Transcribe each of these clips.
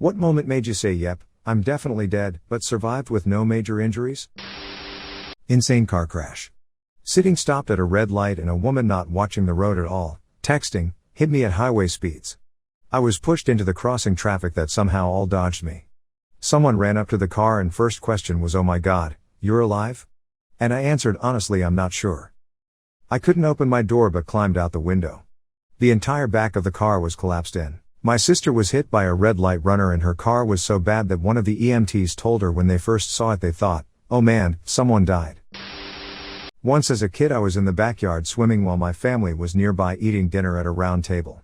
What moment made you say, yep, I'm definitely dead, but survived with no major injuries? Insane car crash. Sitting stopped at a red light and a woman not watching the road at all, texting, hit me at highway speeds. I was pushed into the crossing traffic that somehow all dodged me. Someone ran up to the car and first question was, oh my god, you're alive? And I answered honestly, I'm not sure. I couldn't open my door but climbed out the window. The entire back of the car was collapsed in. My sister was hit by a red light runner and her car was so bad that one of the EMTs told her when they first saw it they thought, oh man, someone died. Once as a kid I was in the backyard swimming while my family was nearby eating dinner at a round table.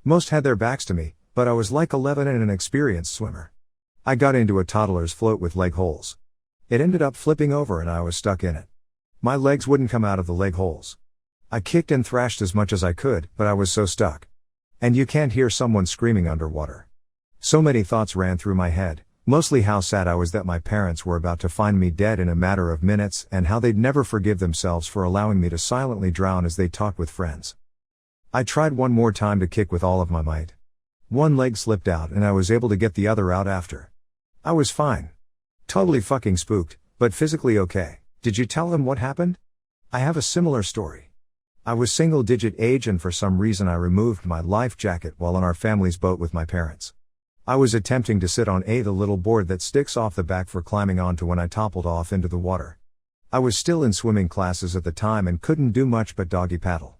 Most had their backs to me, but I was like 11 and an experienced swimmer. I got into a toddler's float with leg holes. It ended up flipping over and I was stuck in it. My legs wouldn't come out of the leg holes. I kicked and thrashed as much as I could, but I was so stuck. And you can't hear someone screaming underwater. So many thoughts ran through my head, mostly how sad I was that my parents were about to find me dead in a matter of minutes and how they'd never forgive themselves for allowing me to silently drown as they talked with friends. I tried one more time to kick with all of my might. One leg slipped out and I was able to get the other out after. I was fine. Totally fucking spooked, but physically okay. Did you tell them what happened? I have a similar story. I was single-digit age and for some reason I removed my life jacket while on our family's boat with my parents. I was attempting to sit on the little board that sticks off the back for climbing onto when I toppled off into the water. I was still in swimming classes at the time and couldn't do much but doggy paddle.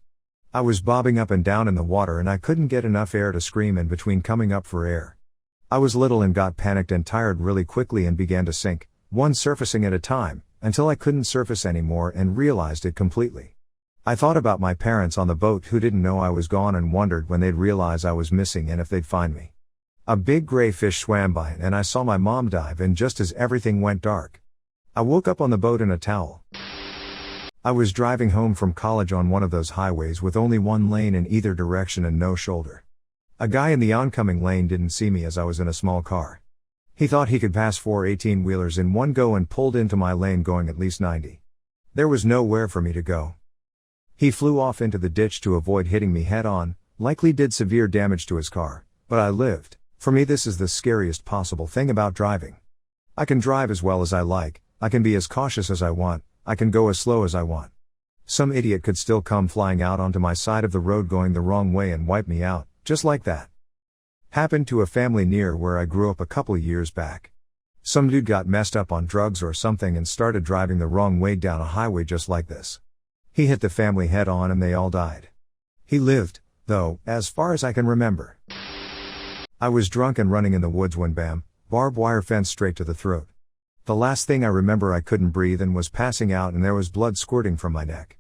I was bobbing up and down in the water and I couldn't get enough air to scream in between coming up for air. I was little and got panicked and tired really quickly and began to sink, one surfacing at a time, until I couldn't surface anymore and realized it completely. I thought about my parents on the boat who didn't know I was gone and wondered when they'd realize I was missing and if they'd find me. A big gray fish swam by and I saw my mom dive in just as everything went dark. I woke up on the boat in a towel. I was driving home from college on one of those highways with only one lane in either direction and no shoulder. A guy in the oncoming lane didn't see me as I was in a small car. He thought he could pass 4 18-wheelers in one go and pulled into my lane going at least 90. There was nowhere for me to go. He flew off into the ditch to avoid hitting me head on, likely did severe damage to his car, but I lived. For me this is the scariest possible thing about driving. I can drive as well as I like, I can be as cautious as I want, I can go as slow as I want. Some idiot could still come flying out onto my side of the road going the wrong way and wipe me out, just like that. Happened to a family near where I grew up a couple years back. Some dude got messed up on drugs or something and started driving the wrong way down a highway just like this. He hit the family head on and they all died. He lived, though, as far as I can remember. I was drunk and running in the woods when bam, barbed wire fence straight to the throat. The last thing I remember I couldn't breathe and was passing out and there was blood squirting from my neck.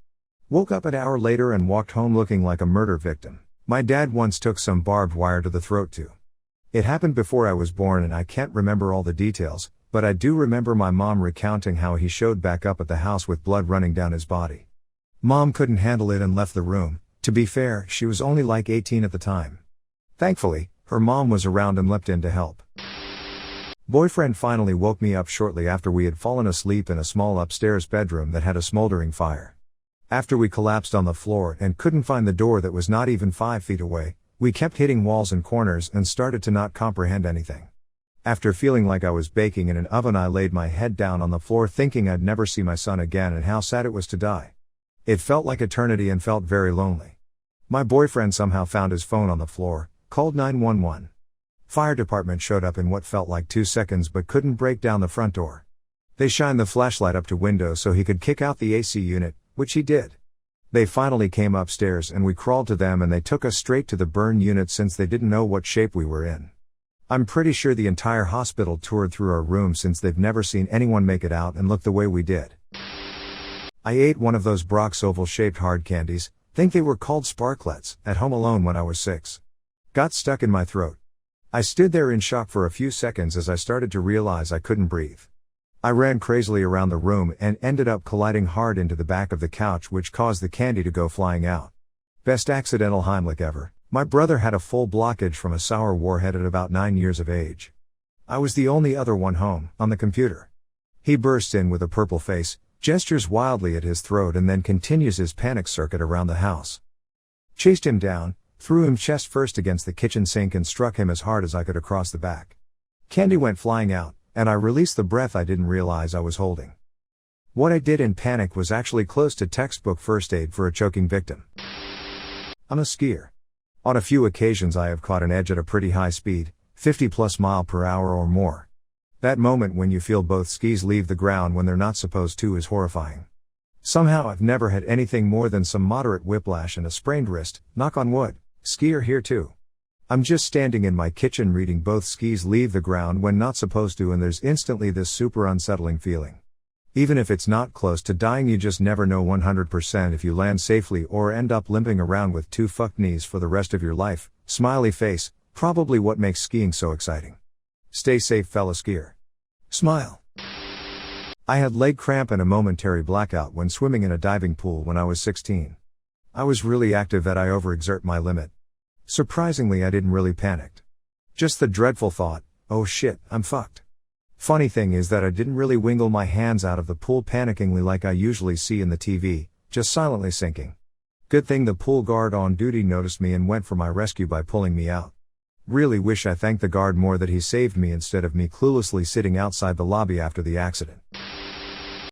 Woke up an hour later and walked home looking like a murder victim. My dad once took some barbed wire to the throat too. It happened before I was born and I can't remember all the details, but I do remember my mom recounting how he showed back up at the house with blood running down his body. Mom couldn't handle it and left the room. To be fair, she was only like 18 at the time. Thankfully, her mom was around and leapt in to help. Boyfriend finally woke me up shortly after we had fallen asleep in a small upstairs bedroom that had a smoldering fire. After we collapsed on the floor and couldn't find the door that was not even 5 feet away, we kept hitting walls and corners and started to not comprehend anything. After feeling like I was baking in an oven I laid my head down on the floor thinking I'd never see my son again and how sad it was to die. It felt like eternity and felt very lonely. My boyfriend somehow found his phone on the floor, called 911. Fire department showed up in what felt like 2 seconds but couldn't break down the front door. They shined the flashlight up to window so he could kick out the AC unit, which he did. They finally came upstairs and we crawled to them and they took us straight to the burn unit since they didn't know what shape we were in. I'm pretty sure the entire hospital toured through our room since they've never seen anyone make it out and look the way we did. I ate one of those Brock's oval-shaped hard candies, think they were called Sparklets, at home alone when I was 6. Got stuck in my throat. I stood there in shock for a few seconds as I started to realize I couldn't breathe. I ran crazily around the room and ended up colliding hard into the back of the couch which caused the candy to go flying out. Best accidental Heimlich ever. My brother had a full blockage from a sour warhead at about 9 years of age. I was the only other one home, on the computer. He bursts in with a purple face, gestures wildly at his throat and then continues his panic circuit around the house. Chased him down, threw him chest first against the kitchen sink and struck him as hard as I could across the back. Candy went flying out, and I released the breath I didn't realize I was holding. What I did in panic was actually close to textbook first aid for a choking victim. I'm a skier. On a few occasions I have caught an edge at a pretty high speed, 50+ miles per hour or more. That moment when you feel both skis leave the ground when they're not supposed to is horrifying. Somehow I've never had anything more than some moderate whiplash and a sprained wrist, knock on wood. Skier here too. I'm just standing in my kitchen reading both skis leave the ground when not supposed to, and there's instantly this super unsettling feeling. Even if it's not close to dying, you just never know 100% if you land safely or end up limping around with 2 fucked knees for the rest of your life. Smiley face, probably what makes skiing so exciting. Stay safe, fellow skier. Smile. I had leg cramp and a momentary blackout when swimming in a diving pool when I was 16. I was really active that I overexert my limit. Surprisingly, I didn't really panic. Just the dreadful thought, oh shit, I'm fucked. Funny thing is that I didn't really wingle my hands out of the pool panickingly like I usually see in the TV, just silently sinking. Good thing the pool guard on duty noticed me and went for my rescue by pulling me out. Really wish I thanked the guard more that he saved me instead of me cluelessly sitting outside the lobby after the accident.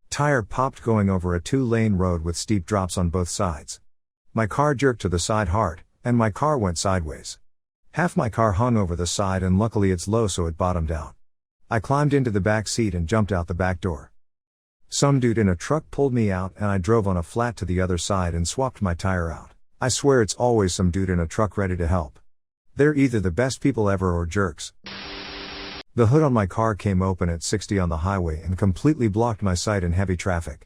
Tire popped going over a 2-lane road with steep drops on both sides. My car jerked to the side hard, and my car went sideways. Half my car hung over the side, and luckily it's low so it bottomed out. I climbed into the back seat and jumped out the back door. Some dude in a truck pulled me out and I drove on a flat to the other side and swapped my tire out. I swear it's always some dude in a truck ready to help. They're either the best people ever or jerks. The hood on my car came open at 60 on the highway and completely blocked my sight in heavy traffic.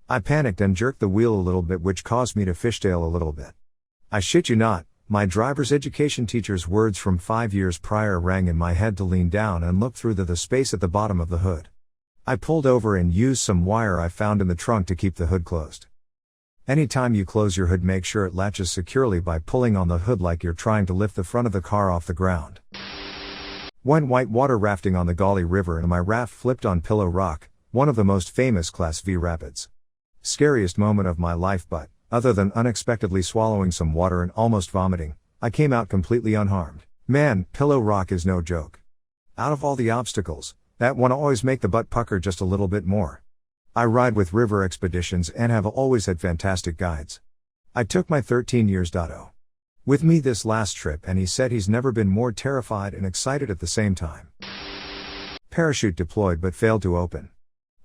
I panicked and jerked the wheel a little bit, which caused me to fishtail a little bit. I shit you not, my driver's education teacher's words from 5 years prior rang in my head to lean down and look through the space at the bottom of the hood. I pulled over and used some wire I found in the trunk to keep the hood closed. Anytime you close your hood, make sure it latches securely by pulling on the hood like you're trying to lift the front of the car off the ground. Went whitewater rafting on the Gauley River and my raft flipped on Pillow Rock, one of the most famous Class V rapids. Scariest moment of my life, but, other than unexpectedly swallowing some water and almost vomiting, I came out completely unharmed. Man, Pillow Rock is no joke. Out of all the obstacles, that one always make the butt pucker just a little bit more. I ride with River Expeditions and have always had fantastic guides. I took my 13-year-old Dotto with me this last trip, and he said he's never been more terrified and excited at the same time. Parachute deployed but failed to open.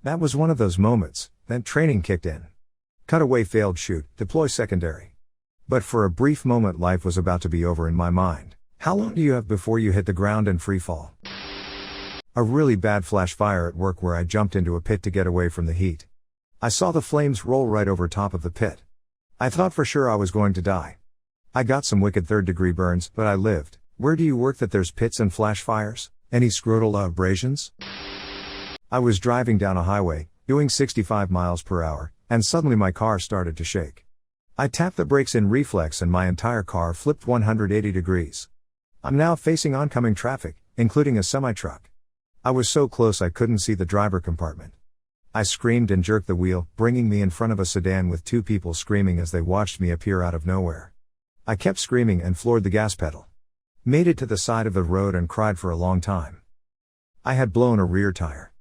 That was one of those moments, then training kicked in. Cutaway failed chute, deploy secondary. But for a brief moment life was about to be over in my mind. How long do you have before you hit the ground and free fall? A really bad flash fire at work where I jumped into a pit to get away from the heat. I saw the flames roll right over top of the pit. I thought for sure I was going to die. I got some wicked 3rd-degree burns, but I lived. Where do you work that there's pits and flash fires? Any scrotal abrasions? I was driving down a highway, doing 65 miles per hour, and suddenly my car started to shake. I tapped the brakes in reflex and my entire car flipped 180 degrees. I'm now facing oncoming traffic, including a semi-truck. I was so close I couldn't see the driver compartment. I screamed and jerked the wheel, bringing me in front of a sedan with 2 people screaming as they watched me appear out of nowhere. I kept screaming and floored the gas pedal. Made it to the side of the road and cried for a long time. I had blown a rear tire.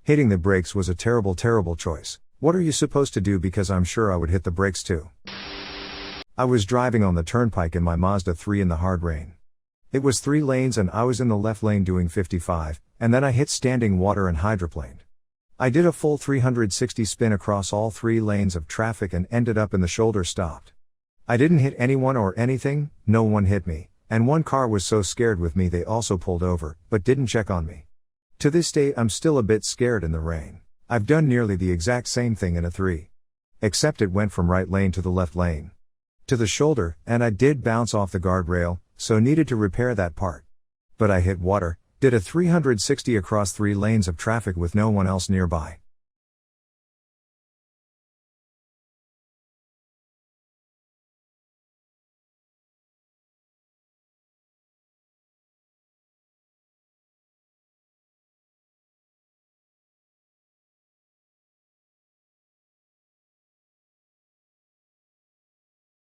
Hitting the brakes was a terrible choice. What are you supposed to do, because I'm sure I would hit the brakes too. I was driving on the turnpike in my Mazda 3 in the hard rain. It was 3 lanes and I was in the left lane doing 55, and then I hit standing water and hydroplaned. I did a full 360 spin across all 3 lanes of traffic and ended up in the shoulder stopped. I didn't hit anyone or anything, no one hit me, and one car was so scared with me they also pulled over, but didn't check on me. To this day I'm still a bit scared in the rain. I've done nearly the exact same thing in a 3. Except it went from right lane to the left lane. To the shoulder, and I did bounce off the guardrail, so needed to repair that part. But I hit water, did a 360 across 3 lanes of traffic with no one else nearby.